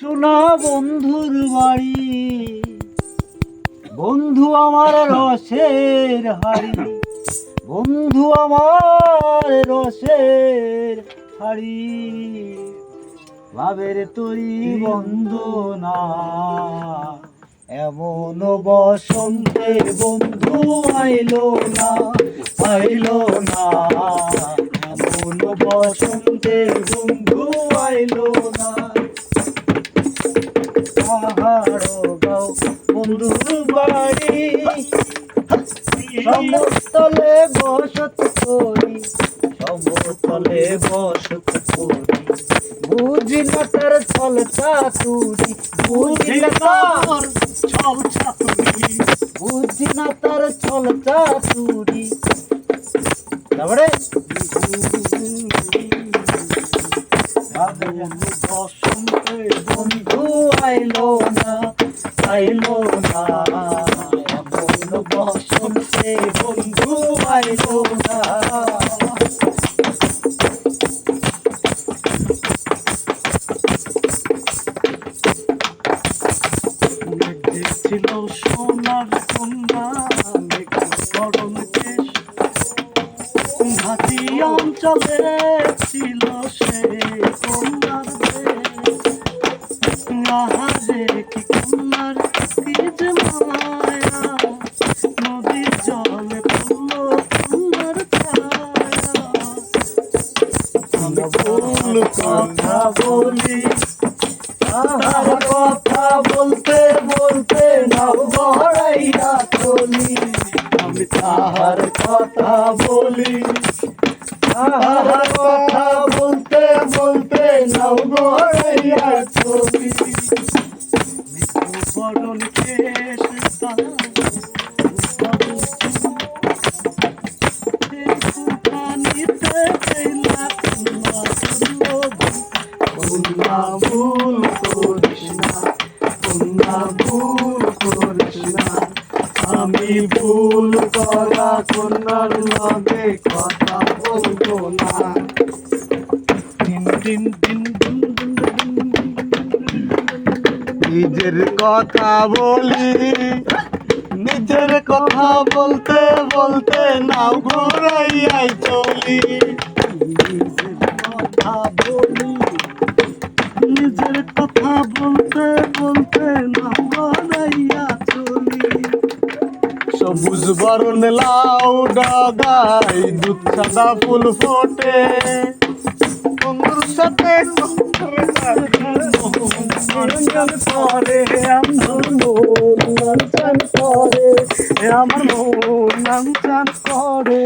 সোনা বন্ধুর বাড়ি, বন্ধু আমার রসের হাড়ি, বন্ধু আমার রসের হাড়ি, ভাবের তরি বন্দনা এমন বসন্তে বন্ধু আইলো না, আইলো না, এমন বসন্তে বন্ধু আইলো না। পাহাড় গাও বন্ধুর বাড়ি, সমতলে বসত করি, সমতলে বসত করি, বুঝি না তার ছল চাতুরি, বুঝি না তার ছল চাতুরি, বুঝি না তার ছল চাতুরি। তারপরে বসন্তে বন্ধু আইলো না, আইলো না, এমন বসন্তে বন্ধু আইলো না। ছিল সোনার কন্যা গরম দেশ, ঘাটি অঞ্চলে ছিল সে কন্যার দেশ। আহারে কি কন্যার কি যে মায়া, নদীর জলে পড়লো কন্যার ছায়া। আমি ভুল কথা বলি, তাহার কথা বলতে বলতে নাও গড়াইয়া চলি। আমি তাহার কথা বলি, তাহার কথা বলতে বলতে নাও গড়াইয়া চলি। বরণ কেশ পানিতে কন্যা ভুল করিস না, কন্যা ভুল করিস না। আমি ভুল করা কন্যার লগে কথা বলবো না। নিজের কথা বলি, নিজের কথা বলতে বলতে নাও ঘুরাইয়াই চলি। নিজের কথা বলি, নিজের কথা বলতে বলতে নাও ঘুরাইয়া চলি। সবুজ বরণ লাউ ডাগায় দুধ সাদা ফুল ফোটে, বন্ধুর সাথে করে আমার মন নাচন করে, আমার মন নাচন করে।